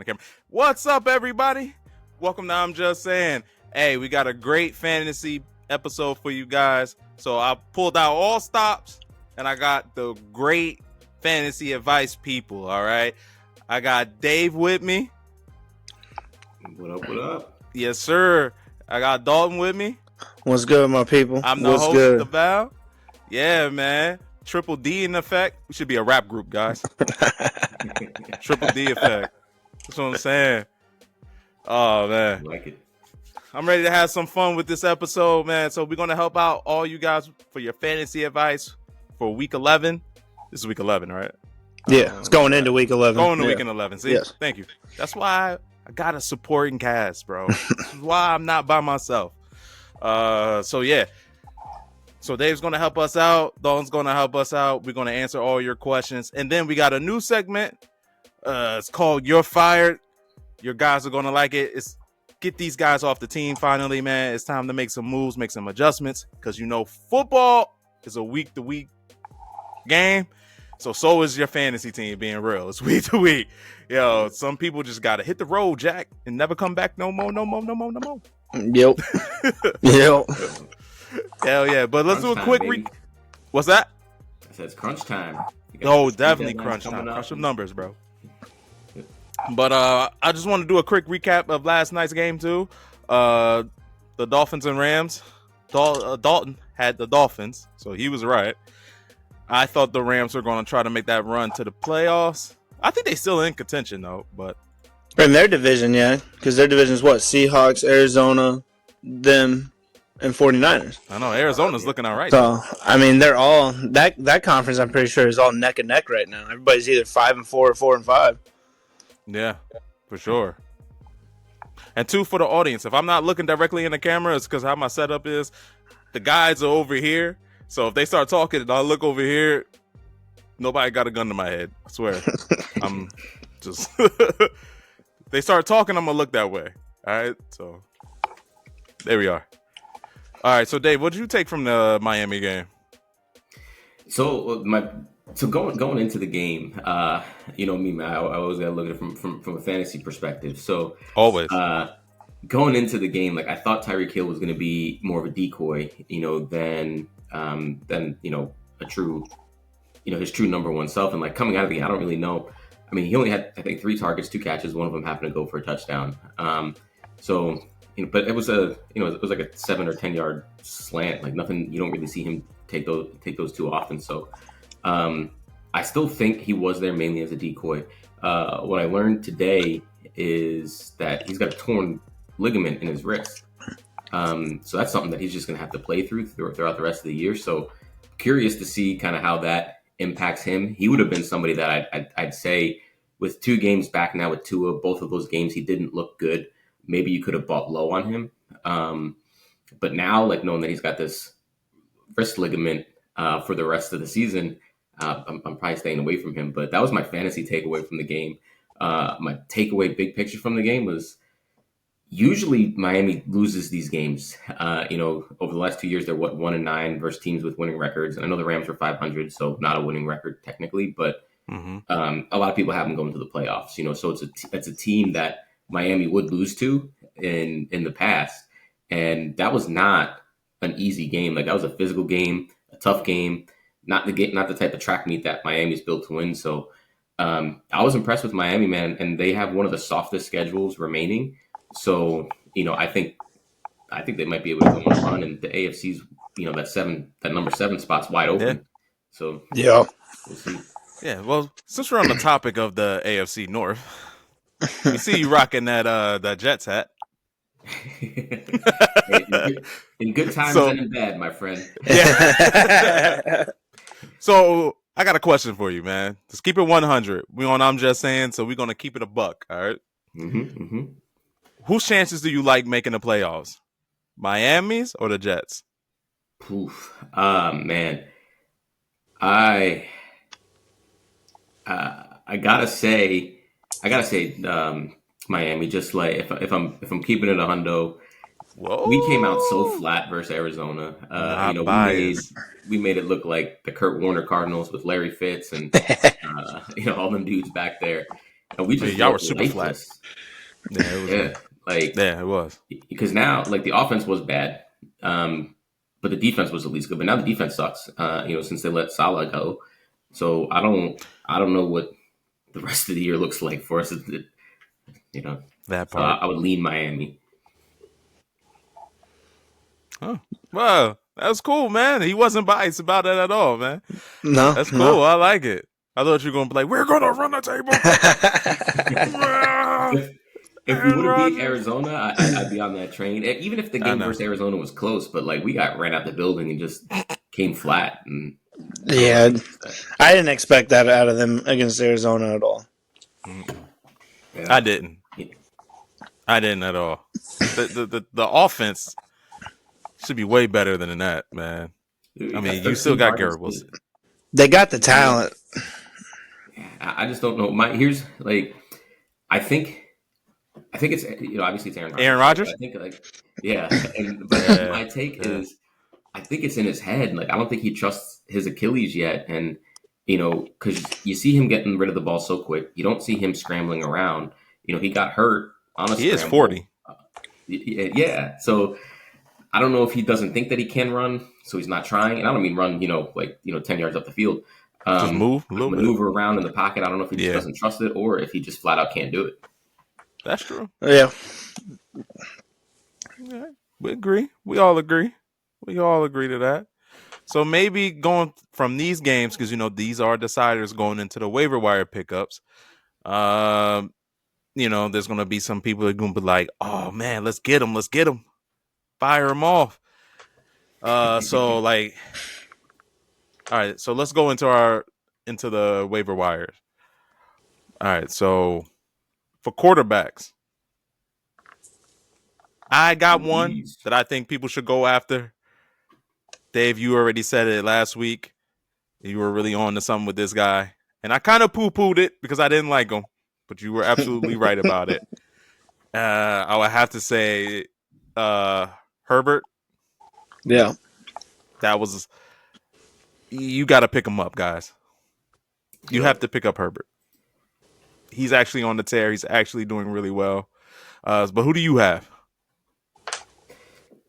the camera. What's up, everybody? Welcome to I'm Just Saying. Hey, we got a great fantasy episode for you guys. So I pulled out all stops, and I got the great fantasy advice people, all right? I got Dave with me. What up, what up? Yes, sir. I got Dalton with me. What's good, my people? I'm the host of the Val. Yeah, man. Triple D in effect. We should be a rap group, guys. Triple D effect. That's what I'm saying. Oh, man. I like it. I'm ready to have some fun with this episode, man. So we're going to help out all you guys for your fantasy advice for week 11. This is week 11, right? Yeah, it's going into week 11. Going to week 11. See? Yes. Thank you. That's why I got a supporting cast, bro. This is why I'm not by myself. So, yeah. So Dave's going to help us out. Dalton's going to help us out. We're going to answer all your questions. And then we got a new segment. It's called You're Fired. Your guys are going to like it. It's get these guys off the team finally, man. It's time to make some moves, make some adjustments. Because, you know, football is a week-to-week game. So is your fantasy team, being real. It's week to week. Yo, some people just got to hit the road, Jack, and never come back no more. Yep. Yep. Hell yeah. But let's do a quick What's that? I said it's crunch time. Oh, definitely crunch time. Crunch some numbers, bro. But I just want to do a quick recap of last night's game, too. The Dolphins and Rams. Dalton had the Dolphins, so he was right. I thought the Rams were going to try to make that run to the playoffs. I think they still in contention, though. But in their division, yeah. Because their division is what? Seahawks, Arizona, them, and 49ers. I know. Arizona's looking all right. So, I mean, they're all – that conference, I'm pretty sure, is all neck and neck right now. Everybody's either 5-4 or 4-5. Yeah, for sure. And two, for the audience, if I'm not looking directly in the camera, it's because how my setup is. The guys are over here. So if they start talking and I look over here, nobody got a gun to my head. I swear. I'm just they start talking, I'm gonna look that way. All right. So there we are. All right. So Dave, what did you take from the Miami game? So going into the game, you know me, man. I always gotta look at it from a fantasy perspective. So always going into the game, like I thought Tyreek Hill was gonna be more of a decoy, you know, than you know a true, you know, his true number one self. And like coming out of the game, I don't really know. I mean, he only had I think 3 targets, 2 catches. One of them happened to go for a touchdown. So you know, but it was it was like a 7 or 10 yard slant. Like nothing. You don't really see him take those too often. So I still think he was there mainly as a decoy. What I learned today is that he's got a torn ligament in his wrist. So that's something that he's just going to have to play throughout the rest of the year. So curious to see kind of how that impacts him. He would have been somebody that I'd say with 2 games back now with Tua, both of those games, he didn't look good. Maybe you could have bought low on him. But now, like knowing that he's got this wrist ligament for the rest of the season, I'm probably staying away from him. But that was my fantasy takeaway from the game. My takeaway big picture from the game was usually Miami loses these games. You know, over the last 2 years, they're 1-9 versus teams with winning records. And I know the Rams were 500, so not a winning record technically, but a lot of people have them going to the playoffs. You know, so it's a team that Miami would lose to in the past, and that was not an easy game. Like that was a physical game, a tough game, not the type of track meet that Miami's built to win. So I was impressed with Miami, man, and they have one of the softest schedules remaining. So, you know, I think they might be able to go on a run, and the AFC's, you know, that number 7 spot's wide open. Yeah. So yeah, we'll see. Yeah, well, since we're on the topic of the AFC North, we see you rocking that Jets hat. In good times and in bad, my friend. Yeah. So I got a question for you, man. Let's keep it 100. We on I'm Just Saying, so we're gonna keep it a buck. All right. Whose chances do you like making the playoffs? Miami's or the Jets? Poof. Man. I gotta say Miami. Just like if I'm keeping it a hundo, whoa, we came out so flat versus Arizona. You know, we made it look like the Kurt Warner Cardinals with Larry Fitz and you know all them dudes back there. And we just y'all were super flat. Yeah, it was. It was. Because now, the offense was bad, but the defense was at least good. But now the defense sucks. Since they let Salah go, so I don't know what the rest of the year looks like for us. That part. So I would lean Miami. Oh, well, that's cool, man. He wasn't biased about it at all, man. No, that's cool. I like it. I thought you were gonna be like, "We're gonna run the table." If we would have beat Arizona, I'd be on that train. Even if the game versus Arizona was close, but we got ran out the building and just came flat. And I didn't expect that out of them against Arizona at all. Yeah. I didn't at all. The offense should be way better than that, man. I mean, you still got Garrett Wilson. They got the talent. I just don't know. I think it's obviously it's Aaron Rodgers. Aaron Rodgers? I think but my take is I think it's in his head. I don't think he trusts his Achilles yet, and because you see him getting rid of the ball so quick, you don't see him scrambling around. He got hurt on a scramble. He is 40. Yeah, so I don't know if he doesn't think that he can run, so he's not trying. And I don't mean run, 10 yards up the field. Just move a little maneuver around in the pocket. I don't know if he just doesn't trust it or if he just flat out can't do it. That's true. Yeah. We agree. We all agree to that. So maybe going from these games, because these are deciders going into the waiver wire pickups. There's going to be some people that are going to be like, "Oh man, let's get him, fire him off." All right, so let's go into the waiver wires. All right, so for quarterbacks, I got one that I think people should go after. Dave, you already said it last week. You were really on to something with this guy. And I kind of poo-pooed it because I didn't like him. But you were absolutely right about it. I would have to say Herbert. Yeah. You got to pick him up, guys. You have to pick up Herbert. He's actually on the tear. He's actually doing really well. But who do you have?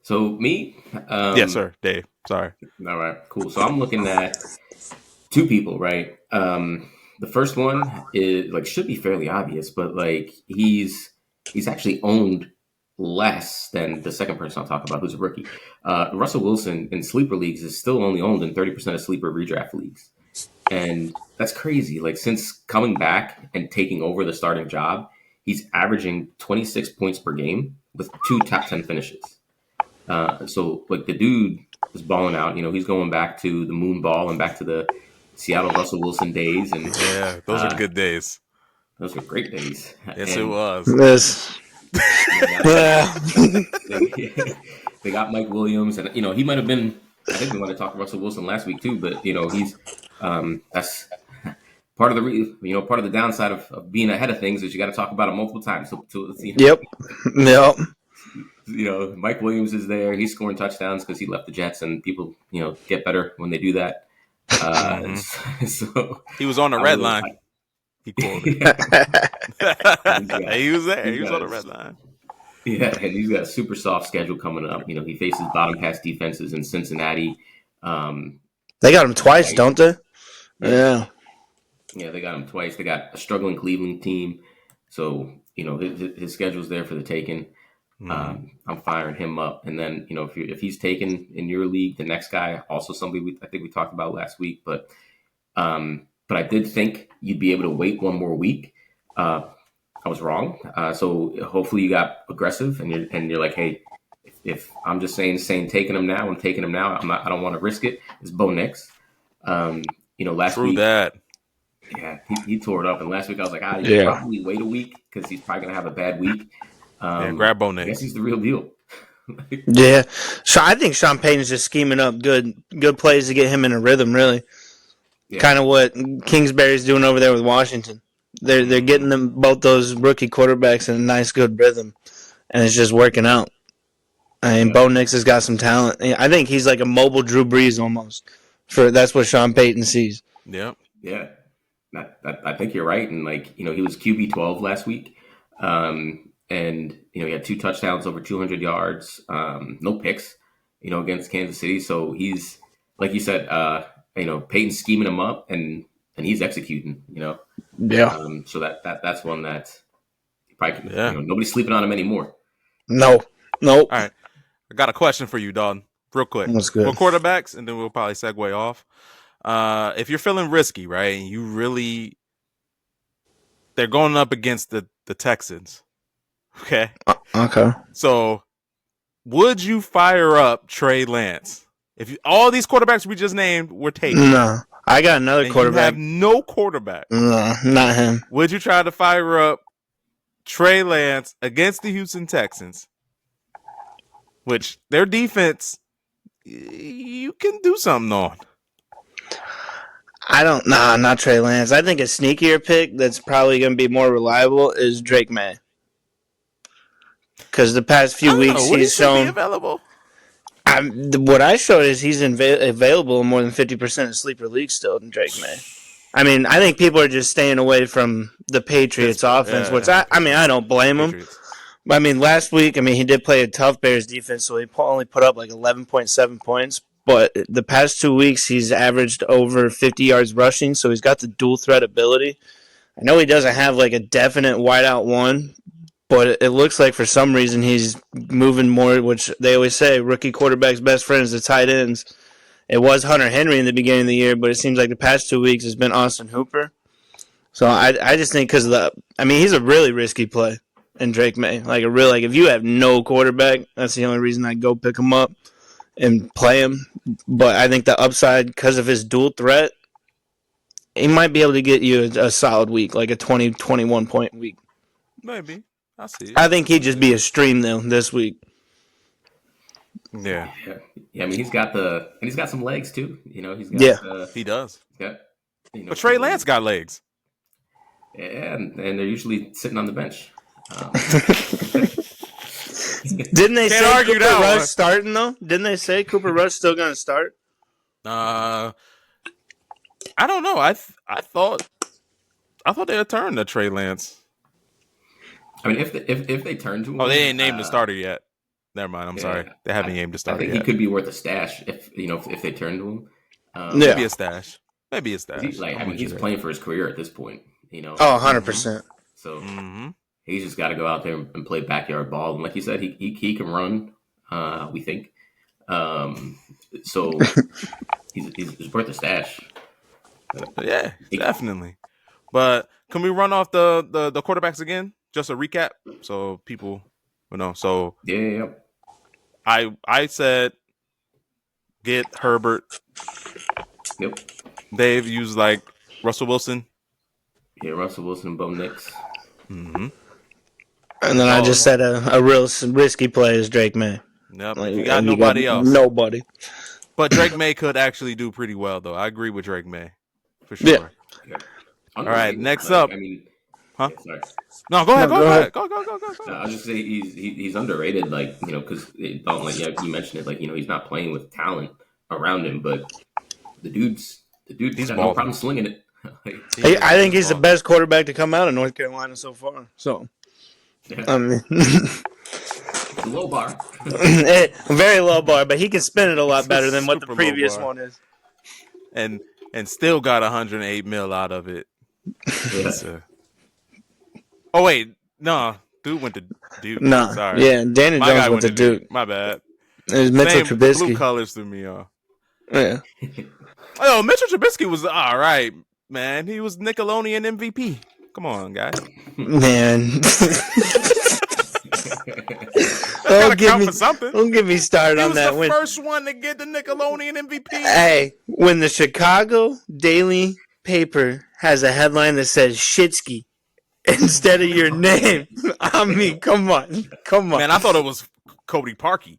So me? Yes, sir. Dave. Sorry. All right, cool. So I'm looking at two people, right? The first one is should be fairly obvious, but he's actually owned less than the second person I'll talk about, who's a rookie. Russell Wilson in sleeper leagues is still only owned in 30% of sleeper redraft leagues. And that's crazy. Since coming back and taking over the starting job, he's averaging 26 points per game with 2 top 10 finishes. So the dude is balling out. He's going back to the moon ball and back to the Seattle Russell Wilson days. And yeah, those are good days. Those were great days. Yes, it was. This. They got Mike Williams, and he might have been. I think we want to talk Russell Wilson last week too, but he's that's part of the part of the downside of being ahead of things is you got to talk about it multiple times. So Yep. Mike Williams is there. He's scoring touchdowns because he left the Jets, and people get better when they do that. So he was on the red line. He called it. He was there. He was on the red line. Yeah, and he's got a super soft schedule coming up. He faces bottom half defenses in Cincinnati. They got him twice, don't they? Yeah. Yeah, they got him twice. They got a struggling Cleveland team. So, his schedule's there for the taking. I'm firing him up. And then, if he's taken in your league, the next guy, also somebody I think we talked about last week, but I did think you'd be able to wait one more week. I was wrong. So hopefully you got aggressive and you're like, hey, if I'm just saying taking him now, I'm taking him now. I don't want to risk it. It's Bo Nix. Last week that. Yeah, he tore it up. And last week I was like, you probably wait a week because he's probably gonna have a bad week. Grab Bo Nix. I guess he's the real deal. Yeah, so I think Sean Payton's just scheming up good plays to get him in a rhythm. Really, kind of what Kingsbury's doing over there with Washington. They're getting them both those rookie quarterbacks in a nice good rhythm, and it's just working out. I mean, Bo Nix has got some talent. I think he's like a mobile Drew Brees almost. That's what Sean Payton sees. Yeah. Yeah. I think you're right. And like, he was QB 12 last week. And he had 2 touchdowns, over 200 yards, no picks, against Kansas City. So he's, like you said, Peyton's scheming him up and he's executing, Yeah. So that's one that probably, nobody's sleeping on him anymore. No. All right. I got a question for you, Don. Real quick. That's good. For quarterbacks, and then we'll probably segue off. If you're feeling risky, right, and they're going up against the Texans. Okay. Okay. So, would you fire up Trey Lance? If all these quarterbacks we just named were taken. No. I got another quarterback. You have no quarterback. No, not him. Would you try to fire up Trey Lance against the Houston Texans? Which their defense, you can do something on. Not Trey Lance. I think a sneakier pick that's probably going to be more reliable is Drake May. Because the past few weeks he's shown. Be available? What I showed is he's available in more than 50% of sleeper leagues still in Drake May. I mean, I think people are just staying away from the Patriots offense, which I don't blame him. I mean, last week, he did play a tough Bears defense, so he only put up like 11.7 points. But the past 2 weeks, he's averaged over 50 yards rushing, so he's got the dual threat ability. I know he doesn't have like a definite wideout one, but it looks like for some reason he's moving more, which they always say, rookie quarterback's best friend is the tight ends. It was Hunter Henry in the beginning of the year, but it seems like the past 2 weeks has been Austin Hooper. So I just think because he's a really risky play in Drake May. If you have no quarterback, that's the only reason I'd go pick him up and play him. But I think the upside, because of his dual threat, he might be able to get you a solid week, like a 20, 21 point week. Maybe. I see it. I think he'd just be a stream though this week. Yeah. Yeah. He's got some legs too. He does. Yeah. But Trey Lance got legs. Yeah, and they're usually sitting on the bench. Didn't they say Cooper Rush starting though? Didn't they say Cooper Rush still going to start? I don't know. I thought they had turned to Trey Lance. If they turn to him, they ain't named the starter yet. Never mind. I'm sorry. They haven't named the starter yet. I think he could be worth a stash if they turn to him. Maybe a stash. He's playing for his career at this point. 100%. So he's just got to go out there and play backyard ball. And like you said, he can run. We think. So he's worth a stash. Yeah, definitely. But can we run off the quarterbacks again? Just a recap, so people know. So yeah. I said get Herbert. Yep. Dave used like Russell Wilson. Yeah, Russell Wilson and Bo Nix. Mm-hmm. And then I just said a real risky play is Drake May. Yep. You got nobody else. Nobody. But Drake May could actually do pretty well, though. I agree with Drake May for sure. Yeah. All right, next up. Huh? Yeah, sorry. No, go ahead. Go. I was just saying he's underrated, because you mentioned it, he's not playing with talent around him, but the dude's got no problem slinging it. I think he's the best quarterback to come out of North Carolina so far. So, low bar, very low bar, but he can spin it a lot better than what the previous one is, and still got 108 mil out of it. Yeah. Oh wait, no, dude went to Duke. No, sorry, yeah, Danny Jones went to Duke. My bad. It was Mitchell Trubisky. Blue colors threw me off. Yeah. Oh, Mitchell Trubisky was all right, man. He was Nickelodeon MVP. Come on, guys. Man. Don't get me started on that. He was the first one to get the Nickelodeon MVP. Hey, when the Chicago Daily Paper has a headline that says Shitsky instead of your name, I mean, come on. Man, I thought it was Cody Parkey.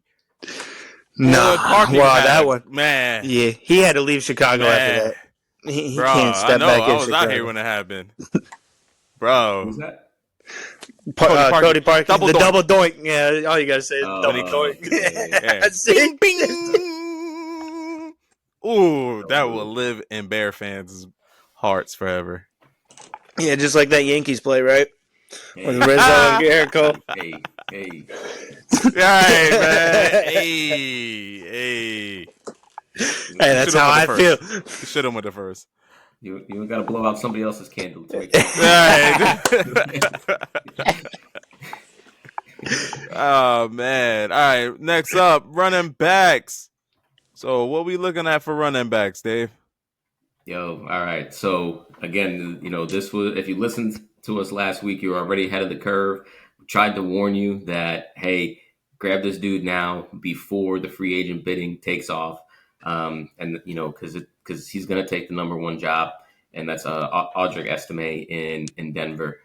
No, that one. Man. Yeah, he had to leave Chicago after that. He can't step back in Chicago. I was out here when it happened. Bro. Who's that? Cody Parkey. Double doink. Yeah, all you got to say is double doink. Yeah. Bing, bing. Ooh, that will live in Bear fans' hearts forever. Yeah, just like that Yankees play, right? Hey, With Rizzo and Garrico. hey. Right, man. Hey. Hey, that's how I feel. You should have went the first. You got to blow out somebody else's candle too. Right. Oh man. All right. Next up, running backs. So what we looking at for running backs, Dave? Yo, all right. So again, this was, if you listened to us last week, you were already ahead of the curve. We tried to warn you that, hey, grab this dude now before the free agent bidding takes off. And because he's going to take the number one job, and that's Audric Estime in Denver.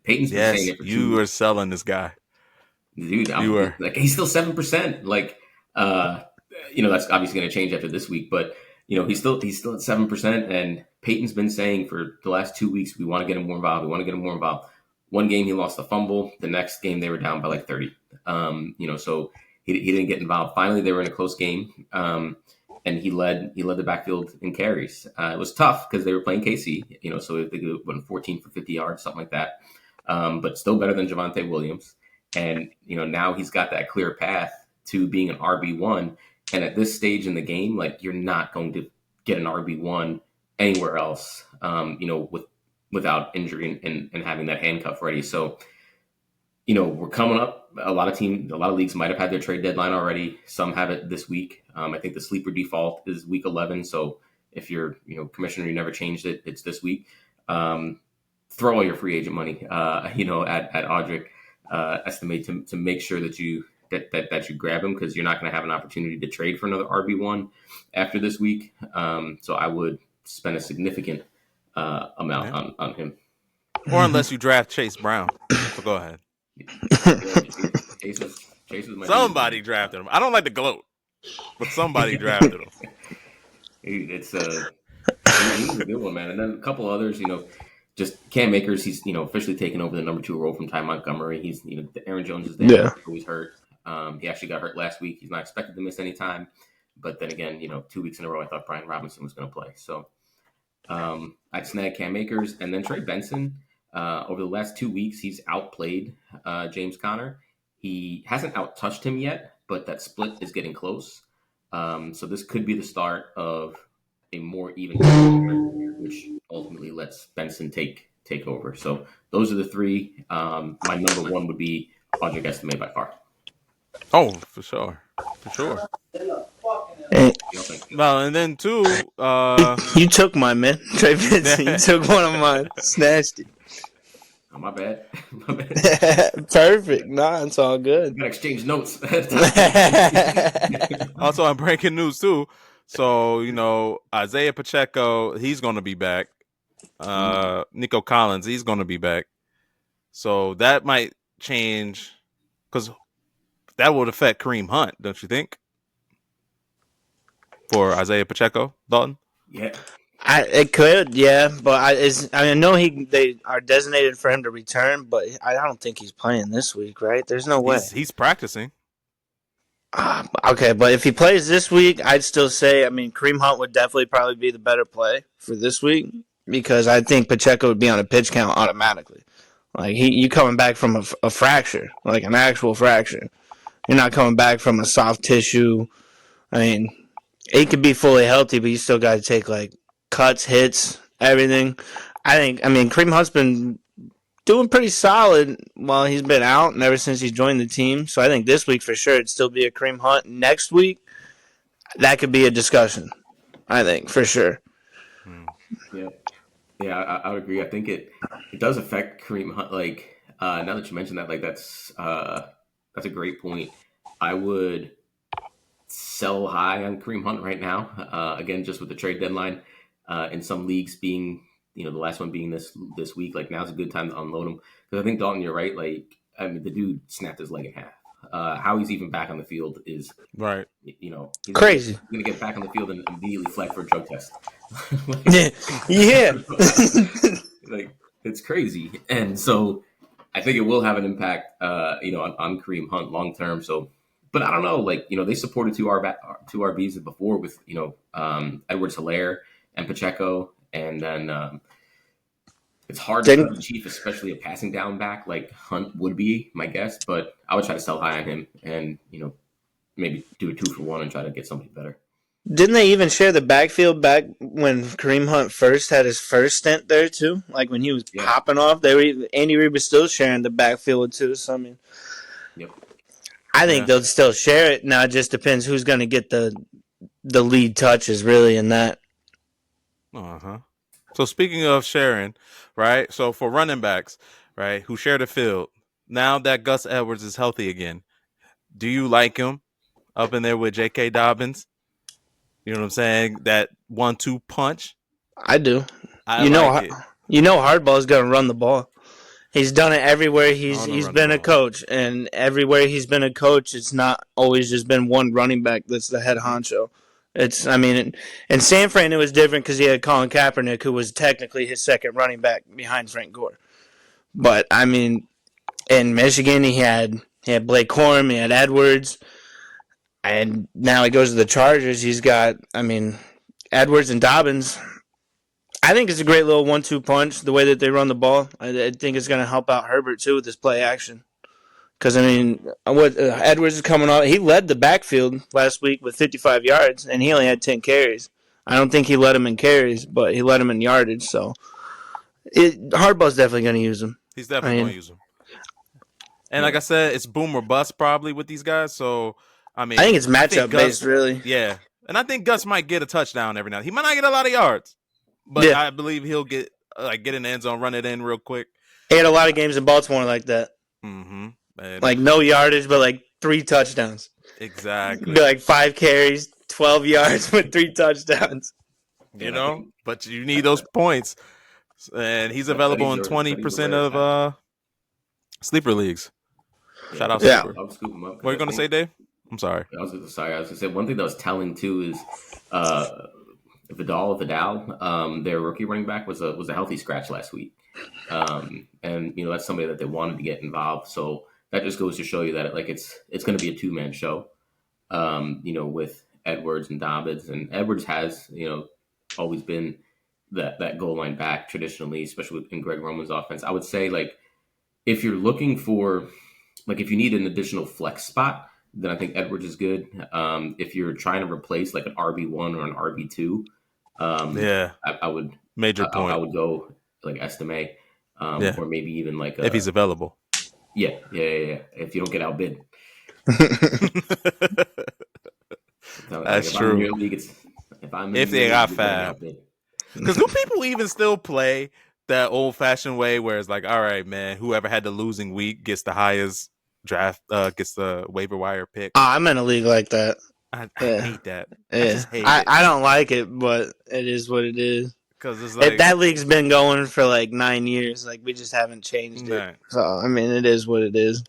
Peyton's been saying it for 2 weeks. You were selling this guy, dude. Like, he's still 7%. Like, that's obviously going to change after this week, but he's still at 7%. And Peyton's been saying for the last 2 weeks, we want to get him more involved. One game he lost a fumble. The next game they were down by like 30. So he didn't get involved. Finally, they were in a close game. And he led the backfield in carries. It was tough because they were playing KC, so they went 14 for 50 yards, something like that. But still better than Javonte Williams. And, now he's got that clear path to being an RB1. And at this stage in the game, like, you're not going to get an RB1 anywhere else, without injury and having that handcuff ready. So, we're coming up. A lot of leagues might have had their trade deadline already. Some have it this week. I think the sleeper default is week 11. So if you're, commissioner, you never changed it, it's this week. Throw all your free agent money, at Audric Estime to make sure that you grab him, because you're not going to have an opportunity to trade for another RB1 after this week. So I would spend a significant amount on him. Or unless you draft Chase Brown. So go ahead. Chase is somebody drafted him. I don't like to gloat, but somebody drafted him. He's a good one, man. And then a couple others, just Cam Akers. He's officially taken over the number 2 role from Ty Montgomery. He's Aaron Jones is there. Yeah. He's hurt. He actually got hurt last week. He's not expected to miss any time. But then again, 2 weeks in a row, I thought Brian Robinson was going to play. So I'd snag Cam Akers, and then Trey Benson. Over the last 2 weeks, he's outplayed James Conner. He hasn't outtouched him yet, but that split is getting close. So this could be the start of a more even game, which ultimately lets Benson take over. So those are the three. My number one would be Audric Estime by far. Oh, for sure. Well, and then two, you took mine, man. Trey Benson, you took one of mine. It's nasty. Oh, my bad. Perfect. Nah, it's all good. We gotta exchange notes. Also, I'm breaking news too. So, Isaiah Pacheco, he's going to be back. Nico Collins, he's going to be back. So that might change, because that would affect Kareem Hunt, don't you think? For Isaiah Pacheco, Dalton? Yeah. It could, yeah, but I know they are designated for him to return, but I don't think he's playing this week, right? There's no way. He's practicing. Okay, but if he plays this week, I'd still say, Kareem Hunt would definitely probably be the better play for this week, because I think Pacheco would be on a pitch count automatically. Like, you coming back from a fracture, like an actual fracture. You're not coming back from a soft tissue. He could be fully healthy, but you still got to take, like, cuts, hits, everything. Kareem Hunt's been doing pretty solid while he's been out and ever since he joined the team. So I think this week for sure it'd still be a Kareem Hunt. Next week, that could be a discussion, I think, for sure. Yeah, I would agree. I think it does affect Kareem Hunt. Like, now that you mentioned that, like, that's a great point. I would sell high on Kareem Hunt right now. Again, just with the trade deadline. In some leagues being, the last one being this week, like, now's a good time to unload him. Because I think, Dalton, you're right. Like, the dude snapped his leg in half. How he's even back on the field is right. He's crazy. He's gonna get back on the field and immediately flag for a drug test. Yeah. Like, it's crazy, and so I think it will have an impact, on Kareem Hunt long term. So, but I don't know. Like, they supported two RBs before with Edwards Hilaire and Pacheco, and then It's hard to cut the Chief, especially a passing down back like Hunt would be, my guess. But I would try to sell high on him and, maybe do a 2-for-1 and try to get somebody better. Didn't they even share the backfield back when Kareem Hunt first had his first stint there too? Like when he was popping off, Andy Reid was still sharing the backfield too. So I mean, I think they'll still share it. Now it just depends who's going to get the lead touches really in that. So speaking of sharing, right? So for running backs, right, who share the field, now that Gus Edwards is healthy again, do you like him up in there with J.K. Dobbins? You know what I'm saying? That 1-2 punch. I do. Hardball's going to run the ball. He's done it everywhere he's been a coach, and everywhere he's been a coach, it's not always just been one running back that's the head honcho. In San Fran it was different because he had Colin Kaepernick, who was technically his second running back behind Frank Gore. But I mean, in Michigan he had Blake Corum, he had Edwards. And now he goes to the Chargers. He's got, Edwards and Dobbins. I think it's a great little 1-2 punch, the way that they run the ball. I think it's going to help out Herbert, too, with his play action. Because, Edwards is coming off. He led the backfield last week with 55 yards, and he only had 10 carries. I don't think he led him in carries, but he led him in yardage. So, Harbaugh's definitely going to use him. He's definitely going to use him. And like I said, it's boom or bust probably with these guys, so... I think it's matchup based, really. Yeah. And I think Gus might get a touchdown every now. He might not get a lot of yards, but I believe he'll get in the end zone, run it in real quick. He had a lot of games in Baltimore like that. Mm-hmm. And like no yardage, but like 3 touchdowns. Exactly. Like 5 carries, 12 yards with 3 touchdowns. But you need those points. And he's available in 20% of sleeper leagues. Shout out Sleeper. I'll scoop him up. What are you going to say, Dave? I'm sorry. I was going to say one thing that was telling too is Vidal, their rookie running back was a healthy scratch last week, and that's somebody that they wanted to get involved. So that just goes to show you that it's going to be a 2-man show, with Edwards and Dobbins, and Edwards has always been that goal line back traditionally, especially in Greg Roman's offense. I would say if you're looking for if you need an additional flex spot, then I think Edwards is good. If you're trying to replace an RB1 or an RB2, I would major point. I would go Estime, or maybe even if he's available. Yeah. If you don't get outbid, that's true. In your league, if they got fab, because do people even still play that old fashioned way where it's all right, man, whoever had the losing week gets the highest draft, gets the waiver wire pick. I'm in a league like that. I hate that. Yeah. I just hate it. I don't like it, but it is what it is. Because it's that league's been going for 9 years. We just haven't changed it. So it is what it is.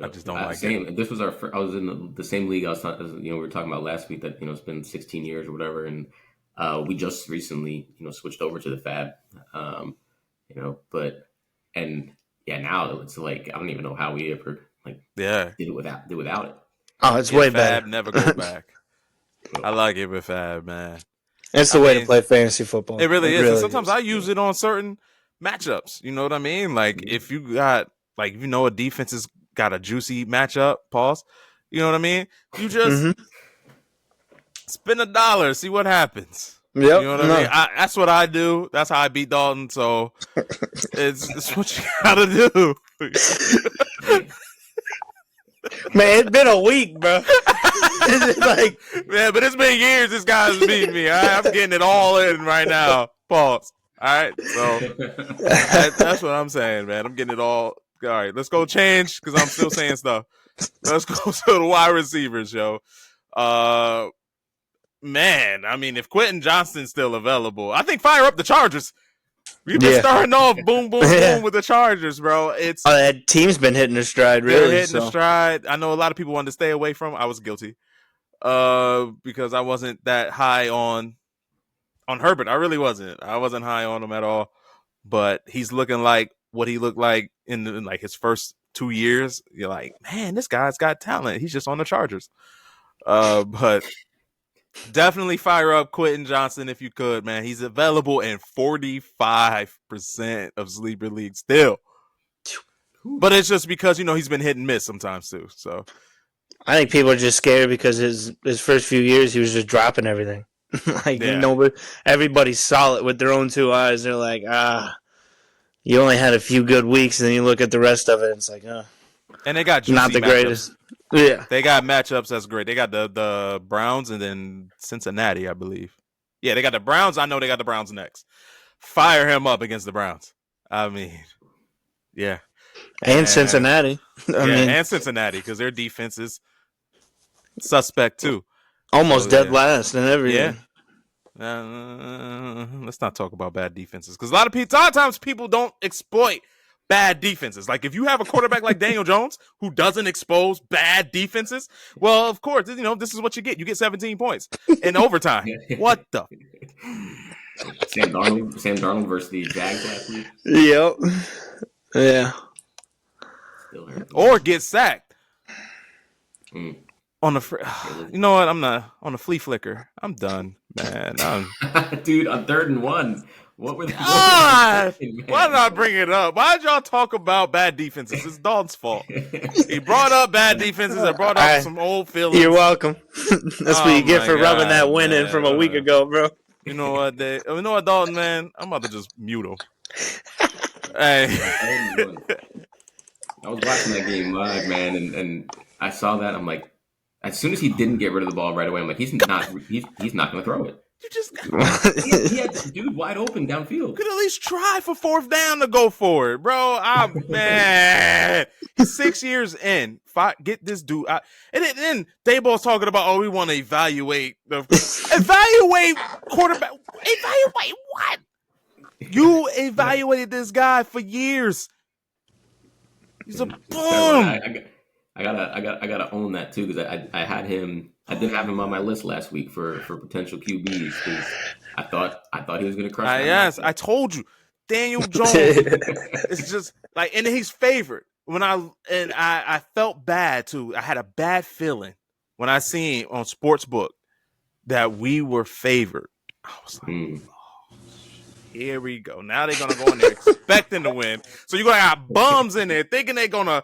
I just don't like it. This was I was in the same league. We were talking about last week that it's been 16 years or whatever, and we just recently switched over to the fab. Now it's I don't even know how we ever did it without it. Oh, it's way better. Fab, never go back. I like it with fab, man. It's the way to play fantasy football. It really is. Really sometimes I use it on certain matchups. You know what I mean? If you got a defense has got a juicy matchup, pause. You know what I mean? You just spend $1, see what happens. Yep. You know what I mean? That's what I do. That's how I beat Dalton. So it's what you gotta do. Man, it's been a week, bro. Man, but it's been years this guy's beating me. All right? I'm getting it all in right now. Pause. All right. So that's what I'm saying, man. I'm getting it all. All right. Let's go change because I'm still saying stuff. Let's go to the wide receivers, yo. Man, if Quentin Johnson's still available, I think fire up the Chargers. We've been starting off boom, boom, boom with the Chargers, bro. That team's been hitting their stride, really. They're hitting the stride. I know a lot of people wanted to stay away from. I was guilty because I wasn't that high on Herbert. I really wasn't. I wasn't high on him at all. But he's looking like what he looked like in his first 2 years. You're like, man, this guy's got talent. He's just on the Chargers. But Definitely fire up Quentin Johnson if you could, man. He's available in 45% of sleeper leagues still. But it's just because, he's been hit and miss sometimes too. So I think people are just scared because his first few years he was just dropping everything. Everybody saw it with their own two eyes. They're like, you only had a few good weeks, and then you look at the rest of it, and it's like, and they got juicy not the matchups. greatest. Yeah, they got matchups that's great. They got the Browns and then Cincinnati, I believe. Yeah, they got the Browns. I know they got the Browns next. Fire him up against the Browns. I mean, yeah. And Cincinnati. And Cincinnati, because their defense is suspect too. Almost dead last and everything. Yeah. Let's not talk about bad defenses, because a lot of times people don't exploit bad defenses. Like, if you have a quarterback like Daniel Jones who doesn't expose bad defenses, well, of course, this is what you get. You get 17 points in overtime. What the? Sam Darnold versus the Jags last week. Yep. Yeah. Still hurt. Or get sacked. On the, you know what? I'm not on the flea flicker. I'm done, man. Dude, on 3rd and 1. What were they? Why did I bring it up? Why did y'all talk about bad defenses? It's Dalton's fault. He brought up bad defenses. I brought up some old feelings. You're welcome. That's what you get for rubbing that win in from a week ago, bro. You know what, Dalton, man? I'm about to just mute him. Hey. I was watching that game live, man, and I saw that. I'm like, as soon as he didn't get rid of the ball right away, I'm like, he's not going to throw it. You just he had the dude wide open downfield. Could at least try for 4th down to go for it, bro. Man, 6 years in, get this dude out. And then Dayball's talking about, we want to evaluate quarterback. Evaluate what? You evaluated this guy for years. He's a bum. I gotta own that too, because I had him. I did have him on my list last week for potential QBs, because I thought he was gonna crush. Yes, I told you, Daniel Jones. It's just like, and he's favored. I felt bad too. I had a bad feeling when I seen on Sportsbook that we were favored. I was like, here we go. Now they're gonna go in there expecting to win. So you're gonna have bums in there thinking they're gonna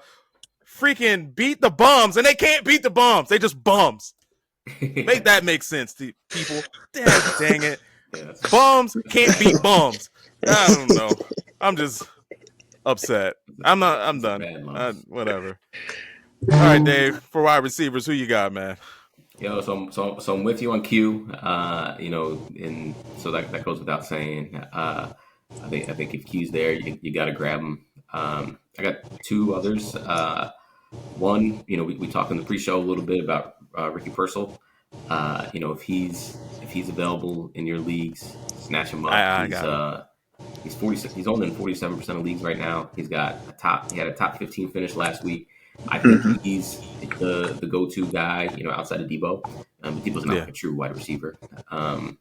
freaking beat the bums, and they can't beat the bums. They just bums. Make that make sense to people. Dang it. Bums can't beat bums. I don't know. I'm just upset. I'm done. Whatever. All right, Dave, for wide receivers, who you got, man? So I'm with you on Q. And so that goes without saying. I think if Q's there, you got to grab him. I got 2 others. One, we talked in the pre-show a little bit about Ricky Purcell. If he's available in your leagues, snatch him up. He's 46. He's only in 47% of leagues right now. He had a top 15 finish last week. I think he's the go-to guy, outside of Debo. But Debo's not like a true wide receiver. I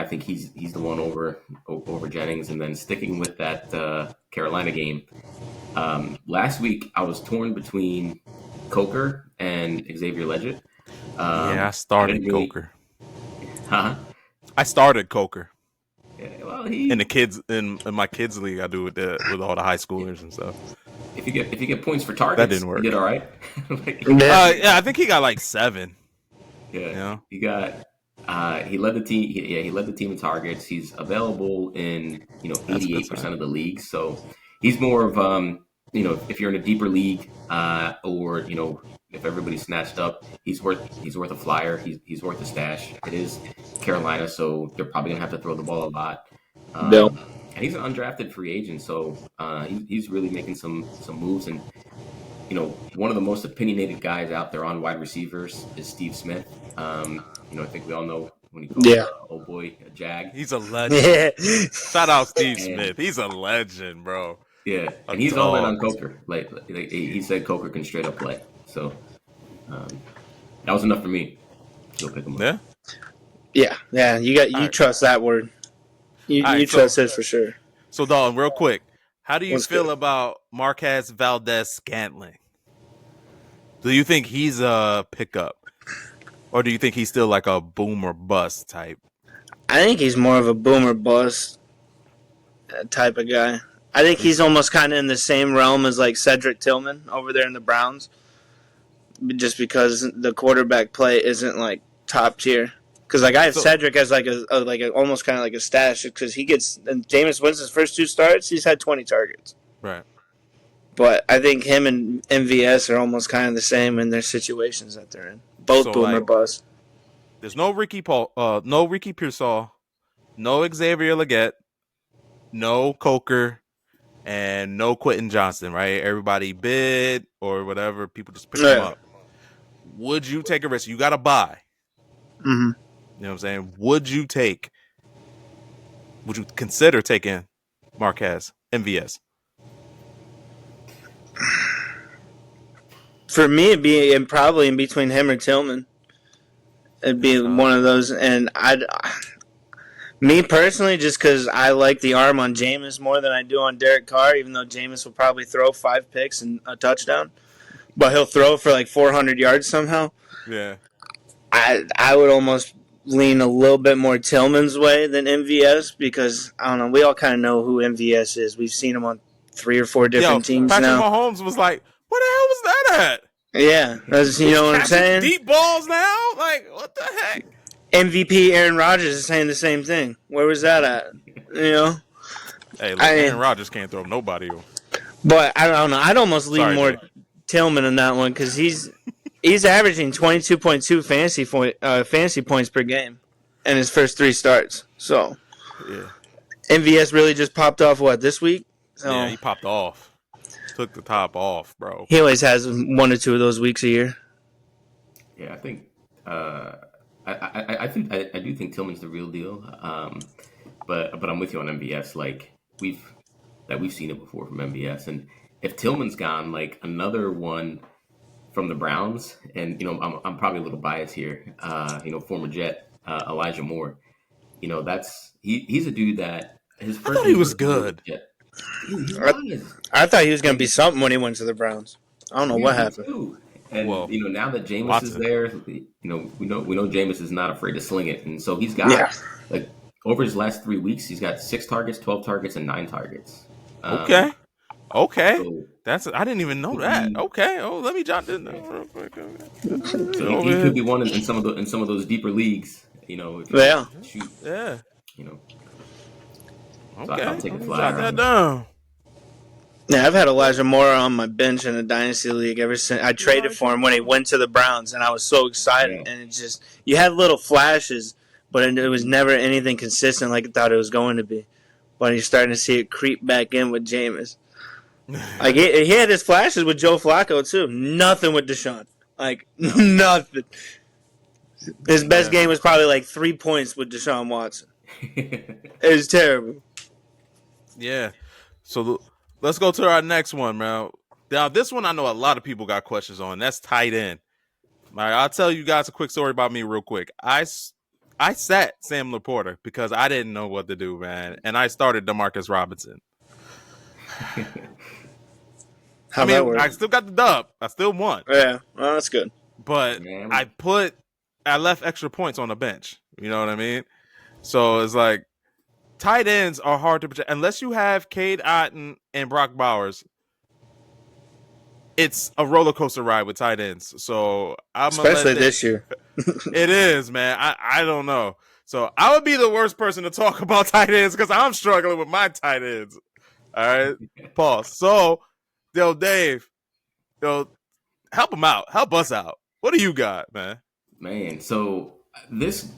think he's the one over Jennings. And then sticking with that Carolina game, last week I was torn between Coker and Xavier Legend. I started Coker. Huh? I started Coker. Yeah, well, in my kids league, I do with all the high schoolers and stuff. If you get points for targets, that didn't work. You did all right. I think he got like 7. Yeah, he got. He led the team. He led the team in targets. He's available in 88% of the leagues. So he's more of if you're in a deeper league, or if everybody's snatched up, he's worth a flyer. He's worth a stash. It is Carolina, so they're probably gonna have to throw the ball a lot. And he's an undrafted free agent, so he's really making some moves. And one of the most opinionated guys out there on wide receivers is Steve Smith. I think we all know when he calls old boy a Jag. He's a legend. Shout out Steve Smith. He's a legend, bro. Yeah, and he's all in on Coker. Like he said, Coker can straight up play. So that was enough for me. Go pick him up. Yeah. You trust that word. You trust it for sure. So, Dalton, real quick, how do you feel about Marquez Valdez-Scantling? Do you think he's a pickup? Or do you think he's still like a boom or bust type? I think he's more of a boom or bust type of guy. I think he's almost kind of in the same realm as like Cedric Tillman over there in the Browns, just because the quarterback play isn't like top tier. Because like I have Cedric as like a almost kind of like a stash because he gets and Jameis Winston's first 2 starts he's had 20 targets. Right. But I think him and MVS are almost kind of the same in their situations that they're in. Both boom or bust. There's no Ricky Purcell, no Xavier Legette, no Coker, and no Quentin Johnson, right? Everybody bid or whatever. People just pick them up. Would you take a risk? You got to buy. Mm-hmm. You know what I'm saying? Would you consider taking Marquez, MVS? For me, it'd be probably in between him or Tillman. It'd be one of those, and me personally, just because I like the arm on Jameis more than I do on Derek Carr, even though Jameis will probably throw 5 picks and a touchdown, but he'll throw for like 400 yards somehow. Yeah, I would almost lean a little bit more Tillman's way than MVS because I don't know. We all kind of know who MVS is. We've seen him on 3 or 4 different teams Patrick now. Mahomes was like, "What the hell was that at?" Yeah, you know what I'm saying? Deep balls now? Like, what the heck? MVP Aaron Rodgers is saying the same thing. Where was that at? You know? Hey, look, Aaron Rodgers can't throw nobody. But I don't know. I'd almost lean more Tillman on that one because he's averaging 22.2 fantasy points per game in his first 3 starts. So, yeah. MVS really just popped off, this week? So, yeah, he popped off. Took the top off, bro. He always has 1 or 2 of those weeks a year. Yeah, I think I do think Tillman's the real deal. But I'm with you on MVS. Like we've seen it before from MVS, and if Tillman's gone, like another one from the Browns, and I'm probably a little biased here. Former Jet Elijah Moore. He's a dude that his first. I thought he was good. I thought he was going to be something when he went to the Browns. I don't know what happened. Too. And now that Jameis is there, we know Jameis is not afraid to sling it, and so he's got like over his last 3 weeks, he's got 6 targets, 12 targets, and 9 targets. Okay. So I didn't even know that. Okay. Oh, let me jot this down real quick. So he could be one in some of those deeper leagues. Shoot. Yeah. So okay. I'll take a Jot that down. Yeah, I've had Elijah Moore on my bench in a dynasty league ever since I traded for him when he went to the Browns, and I was so excited. Yeah. And it just you had little flashes, but it was never anything consistent like I thought it was going to be. But you're starting to see it creep back in with Jameis. Like he had his flashes with Joe Flacco too. Nothing with Deshaun. Like nothing. His best game was probably like 3 points with Deshaun Watson. It was terrible. Yeah. So let's go to our next one, man. Now, this one I know a lot of people got questions on. That's tight end. All right, I'll tell you guys a quick story about me real quick. I sat Sam Laporta because I didn't know what to do, man. And I started DeMarcus Robinson. I still got the dub. I still won. Yeah, well, that's good. But I left extra points on the bench. You know what I mean? So it's like, tight ends are hard to protect unless you have Cade Otton and Brock Bowers. It's a roller coaster ride with tight ends. So especially this year. It is, man. I don't know. So I would be the worst person to talk about tight ends because I'm struggling with my tight ends. All right, pause. So, Dave, help him out. Help us out. What do you got, man? Man, so this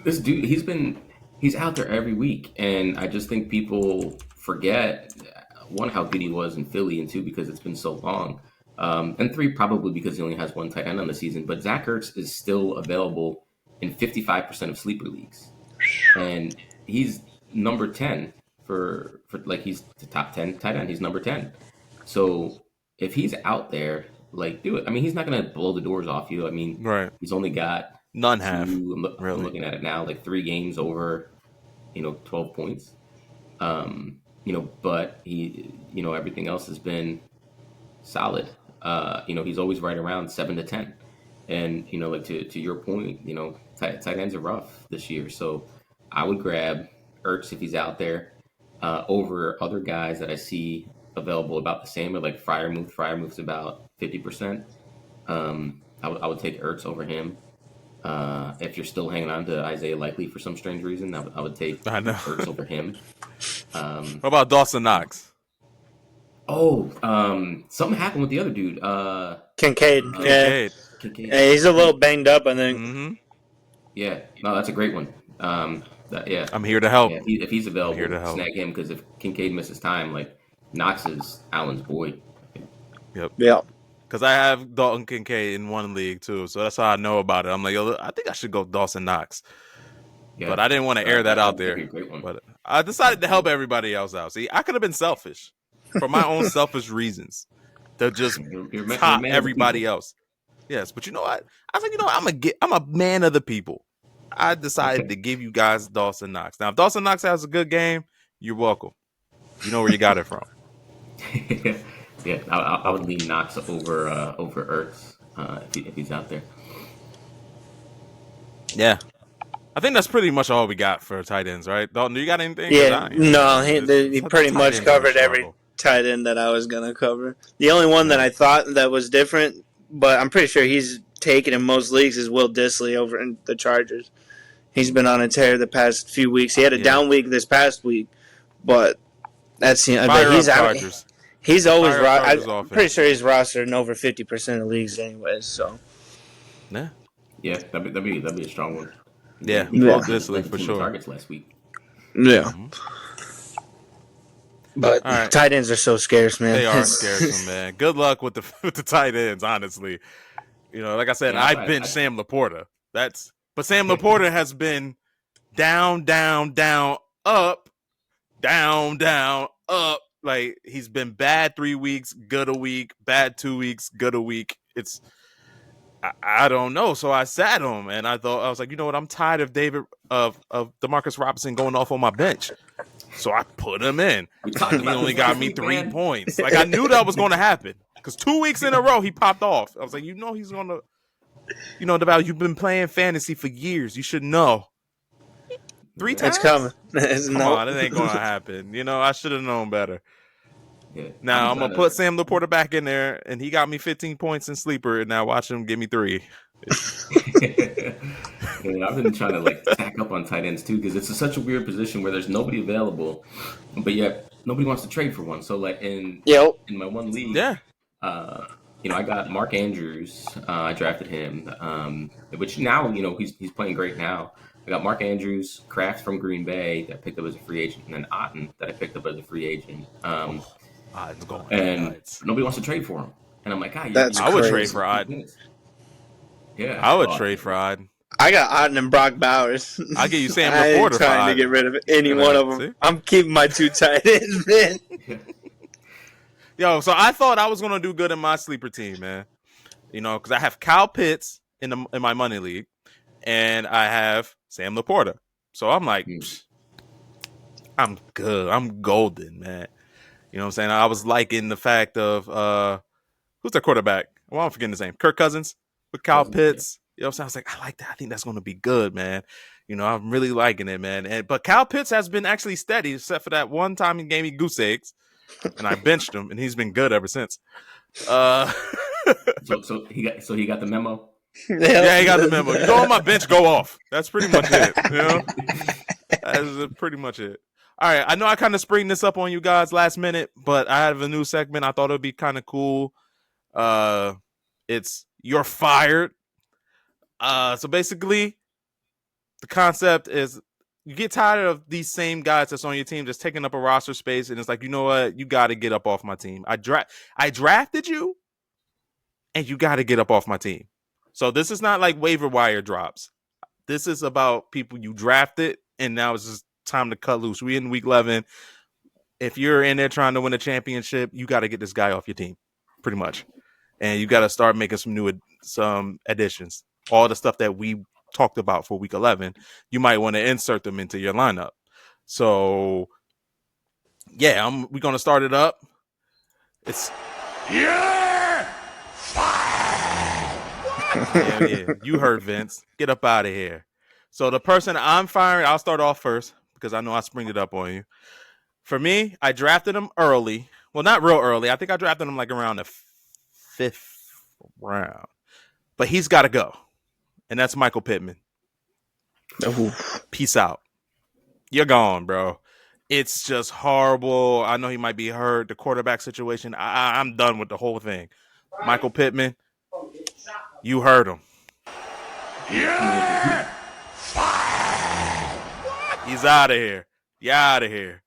dude, he's out there every week, and I just think people forget, one, how good he was in Philly, and 2, because it's been so long, and 3, probably because he only has 1 tight end on the season. But Zach Ertz is still available in 55% of sleeper leagues, and he's number 10 for like he's the top 10 tight end. He's number 10. So if he's out there, like, do it. I mean, he's not going to blow the doors off you. I mean, right. He's only got none have. I'm looking at it now, like 3 games over, 12 points. But he, everything else has been solid. He's always right around 7 to 10. And like to your point, tight ends are rough this year. So I would grab Ertz if he's out there over other guys that I see available about the same, or like Freiermuth. Freiermuth's about 50%. I would take Ertz over him. If you're still hanging on to Isaiah Likely for some strange reason, I would take Ertz over him. What about Dawson Knox? Something happened with the other dude. Kincaid. Kincaid. Yeah, he's a little banged up, I think. Mm-hmm. Yeah, no, that's a great one. I'm here to help. Yeah, if he's available, I'm here to help. Snag him, because if Kincaid misses time, like Knox is Allen's boy. Yep. Yeah. Because I have Dalton Kincaid in one league too, so that's how I know about it. I'm like, I think I should go Dawson Knox. Yeah, but I didn't want to air that out there. But I decided to help everybody else out. See, I could have been selfish for my own selfish reasons to just top everybody else. Yes, but you know what? I was like, I'm a man of the people. I decided to give you guys Dawson Knox. Now, if Dawson Knox has a good game, you're welcome. You know where you got it from. Yeah, I would lean Knox over Ertz if he's out there. Yeah. I think that's pretty much all we got for tight ends, right? Dalton, do you got anything? Yeah, he pretty much covered every tight end that I was going to cover. The only one that I thought that was different, but I'm pretty sure he's taken in most leagues, is Will Dissly over in the Chargers. He's been on a tear the past few weeks. He had a down week this past week, but he's always I'm pretty sure he's rostered in over 50% of leagues anyways. So yeah, that'd be a strong one. Yeah, Will Dissly for sure. Targets last week. Yeah. But tight ends are so scarce, man. They are scarce, man. Good luck with the tight ends, honestly. Like I said, I benched Sam Laporta. But Sam Laporta has been down, up, down, up. Like, he's been bad 3 weeks, good a week, bad 2 weeks, good a week. I don't know. So I sat him, and I was like, you know what? I'm tired of Demarcus Robinson going off on my bench. So I put him in. He only got me 3 points. Like, I knew that was going to happen, because 2 weeks in a row he popped off. I was like, he's going to. Deval, you've been playing fantasy for years. You should know. 3 times? It's coming. Come on, it ain't going to happen. I should have known better. Yeah, now I'm gonna put Sam Laporta back in there, and he got me 15 points in sleeper, and now watch him give me 3. I've been trying to tack up on tight ends too, because it's such a weird position where there's nobody available, but yet nobody wants to trade for one. So in my one league, I got Mark Andrews. I drafted him, which now he's playing great now. I got Mark Andrews, Kraft from Green Bay that I picked up as a free agent, and then Otten that I picked up as a free agent. And nobody wants to trade for him. And I'm like, I would trade for Otten. Yeah, I would trade for Otten. I got Otten and Brock Bowers. I'll give you Sam Laporta. I ain't trying to get rid of any one of them. See? I'm keeping my 2 tight ends, man. Yo, so I thought I was gonna do good in my sleeper team, man. Because I have Kyle Pitts in my money league, and I have Sam Laporta. So I'm like, I'm good. I'm golden, man. You know what I'm saying? I was liking the fact of who's their quarterback? Well, I'm forgetting his name. Kirk Cousins with Kyle Pitts. Yeah. You know what I'm saying? I was like, I like that. I think that's going to be good, man. I'm really liking it, man. But Kyle Pitts has been actually steady, except for that one time he gave me goose eggs, and I benched him, and he's been good ever since. So he got the memo. Yeah, he got the memo. You go on my bench, go off. That's pretty much it. That's pretty much it. All right, I know I kind of spring this up on you guys last minute, but I have a new segment. I thought it would be kind of cool. It's You're Fired. So basically, the concept is you get tired of these same guys that's on your team just taking up a roster space, and it's like, you know what? You got to get up off my team. I drafted you, and you got to get up off my team. So this is not like waiver wire drops. This is about people you drafted, and now it's just time to cut loose. We in week 11. If you're in there trying to win a championship, you got to get this guy off your team, pretty much, and you got to start making some additions. All the stuff that we talked about for week 11, you might want to insert them into your lineup. So, yeah, we're gonna start it up. It's You're fired. Yeah. You heard Vince. Get up out of here. So the person I'm firing, I'll start off first because I know I springed it up on you. For me, I drafted him early. Well, not real early. I think I drafted him like around the 5th round. But he's got to go. And that's Michael Pittman. Ooh. Peace out. You're gone, bro. It's just horrible. I know he might be hurt. The quarterback situation, I'm done with the whole thing. Michael Pittman, you heard him. Yeah! He's out of here. You out of here.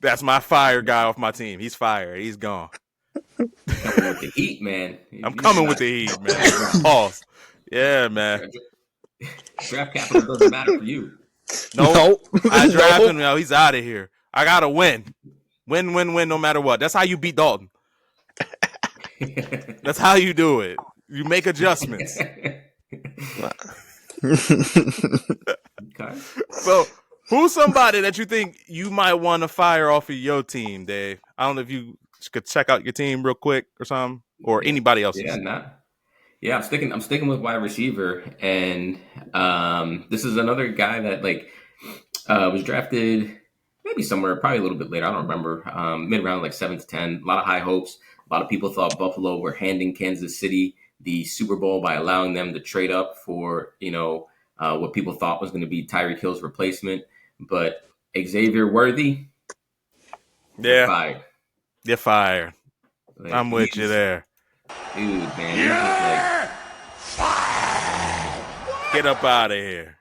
That's my fire guy off my team. He's fired. He's gone. Coming with the heat, man. I'm coming with the heat, man. Pause. Yeah, man. Draft capital doesn't matter for you. Nope. I drafted him. Yo, he's out of here. I got to win. Win, no matter what. That's how you beat Dalton. That's how you do it. You make adjustments. Okay. So, who's somebody that you think you might want to fire off of your team, Dave? I don't know if you could check out your team real quick or something, or anybody else's. Yeah, I'm sticking with wide receiver, and this is another guy that was drafted maybe somewhere probably a little bit later. I don't remember. Mid round, like 7 to 10. A lot of high hopes. A lot of people thought Buffalo were handing Kansas City the Super Bowl by allowing them to trade up for what people thought was going to be Tyreek Hill's replacement. But Xavier Worthy, fired. You're fired. I'm with you there. Dude, man. Get up out of here.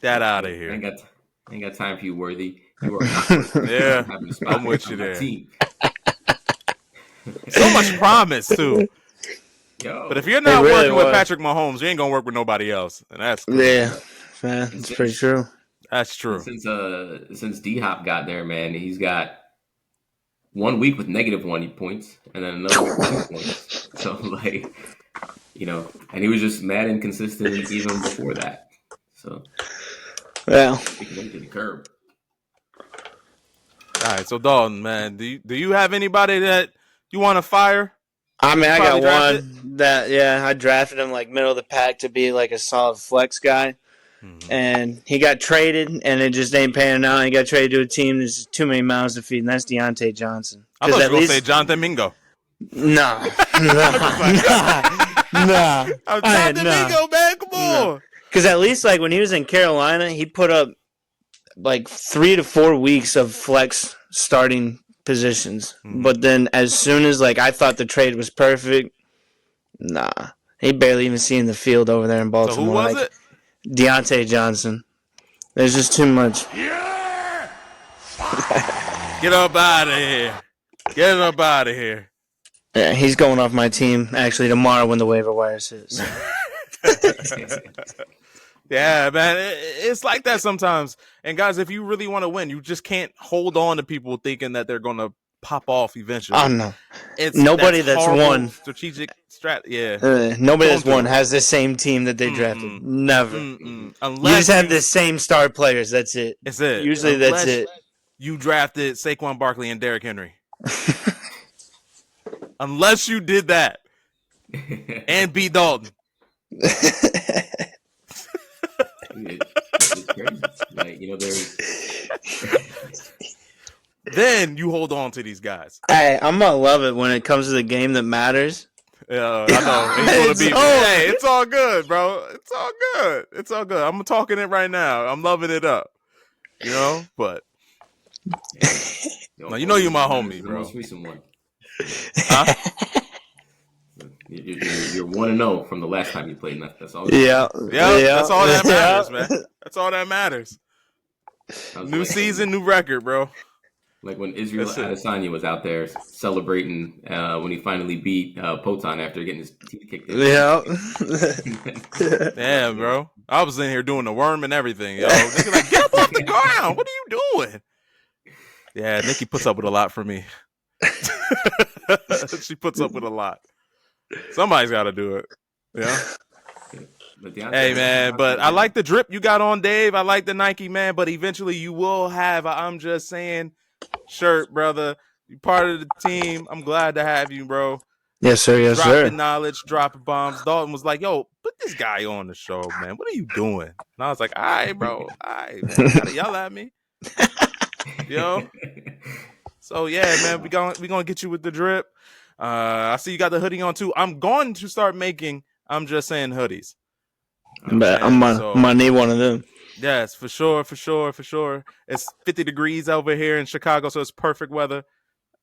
Get out of here. Ain't got time for you, Worthy. You are yeah, I'm with you there. So much promise, too. Yo, but if you're not working with Patrick Mahomes, you ain't going to work with nobody else. And that's cool. Yeah, man, that's pretty true. That's true. Since D-Hop got there, man, he's got 1 week with -1 points and then another week with 2 points. So, and he was just mad inconsistent even before that. So, well, he went to the curb. All right, so Dalton, man, do you have anybody that you want to fire? I mean, I got one that, I drafted him like middle of the pack to be like a solid flex guy. Mm-hmm. And he got traded, and it just ain't panning out. He got traded to a team that's too many mouths to feed, and that's Deontay Johnson. I thought you were going to say Jonathan Mingo. No. Jonathan Mingo, man, come on. Because at least like when he was in Carolina, he put up like 3 to 4 weeks of flex starting positions. Mm-hmm. But then as soon as I thought the trade was perfect, he barely even seen the field over there in Baltimore. So who was it? Deontay Johnson. There's just too much. Yeah! Get up out of here. Get up out of here. Yeah, he's going off my team actually tomorrow when the waiver wire sits. Yeah, man. It's like that sometimes. And guys, if you really want to win, you just can't hold on to people thinking that they're going to pop off eventually. Oh, no. Nobody that's won. Strategic strat. Yeah. Nobody that's won has the same team that they drafted. Never. Unless you just have the same star players. That's it. That's it. Usually that's it. You drafted Saquon Barkley and Derrick Henry. Unless you did that. And beat Dalton. It's crazy. There's. Then you hold on to these guys. Hey, I'm gonna love it when it comes to the game that matters. Yeah, I know. Hey, it's all good, bro. It's all good. It's all good. I'm talking it right now. I'm loving it up. But no, you're my homie, bro. The most recent one. Huh? You're 1-0 from the last time you played. That's all. Yeah. That's all that matters, man. That's all that matters. New season, new record, bro. Like when Israel Adesanya was out there celebrating when he finally beat Poton after getting his teeth kicked in. Yeah. Damn, bro. I was in here doing the worm and everything, yo. They're like, get up off the ground. What are you doing? Yeah, Nikki puts up with a lot for me. She puts up with a lot. Somebody's got to do it. Yeah. Hey, man, but I like the drip you got on, Dave. I like the Nike, man, but eventually you will have I'm just saying shirt, brother. You're part of the team. I'm glad to have you, bro. Yes, sir. Yes, dropping sir. knowledge, dropping bombs. Dalton was like, "Yo, put this guy on the show, man. What are you doing?" And I was like, "All right, bro. All right, man. You gotta yell at me, yo." So yeah, man, we gonna get you with the drip. I see you got the hoodie on too. I'm going to start making. I'm just saying hoodies. But I'm gonna need one of them. Yes, for sure. It's 50 degrees over here in Chicago, so it's perfect weather.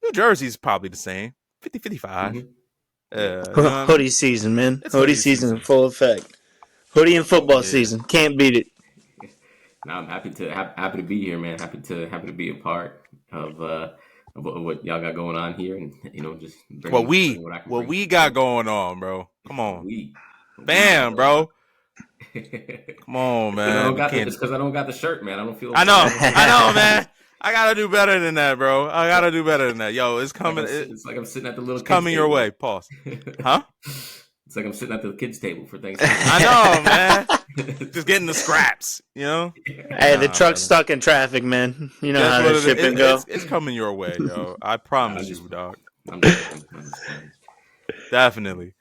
New Jersey's probably the same, 50, 55. Mm-hmm. Hoodie season, man. It's hoodie season in full effect. Hoodie and football season. Can't beat it. Now I'm happy to be here, man. Happy to be a part of what y'all got going on here, and just what we got going on, bro. Come on, bam, bro. Come on, man. It's because I don't got the shirt, man. I don't feel. I know, man. I gotta do better than that, bro. I gotta do better than that. Yo, it's coming. It's like I'm sitting at the little. It's coming your way. Pause. Huh? It's like I'm sitting at the kids' table for Thanksgiving. I know, man. Just getting the scraps, Hey, the truck's stuck in traffic, man. You know how the shipping go. It's coming your way, yo. I promise you, dog. Definitely.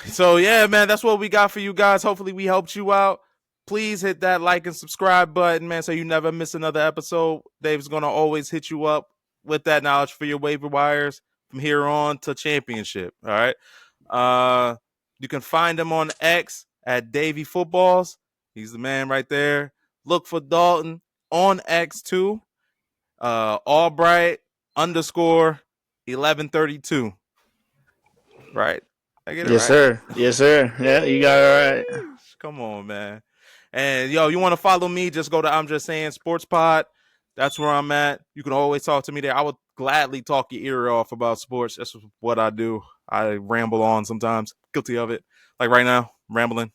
So yeah, man, that's what we got for you guys. Hopefully we helped you out. Please hit that like and subscribe button, man, so you never miss another episode. Dave's going to always hit you up with that knowledge for your waiver wires from here on to championship, all right? You can find him on X at Davey Footballs. He's the man right there. Look for Dalton on X too. Albright _1132. Right? I get it yes, right? Sir. Yes, sir. Yeah, you got it right. Come on, man. And yo, you want to follow me? Just go to I'm Just Saying Sports Pod. That's where I'm at. You can always talk to me there. I would gladly talk your ear off about sports. That's what I do. I ramble on sometimes. Guilty of it. Like right now, rambling.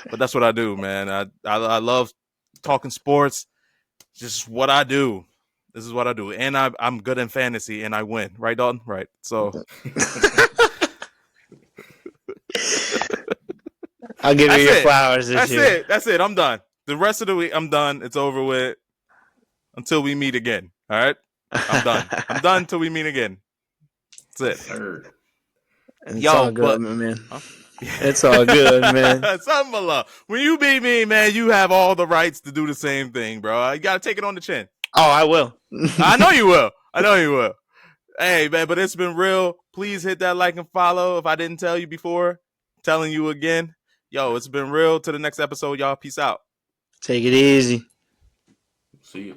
But that's what I do, man. I love talking sports. Just what I do. This is what I do. And I'm good in fantasy and I win. Right, Dalton? Right. So I'll give you your flowers this year. That's it. I'm done. The rest of the week, I'm done. It's over with until we meet again. All right? I'm done. I'm done until we meet again. That's it. It's all good, man. Huh? It's all good, man. Something below. When you beat me, man, you have all the rights to do the same thing, bro. You got to take it on the chin. Oh, I will. I know you will. Hey, man, but it's been real. Please hit that like and follow. If I didn't tell you before, I'm telling you again. Yo, it's been real. To the next episode, y'all. Peace out. Take it easy. See you.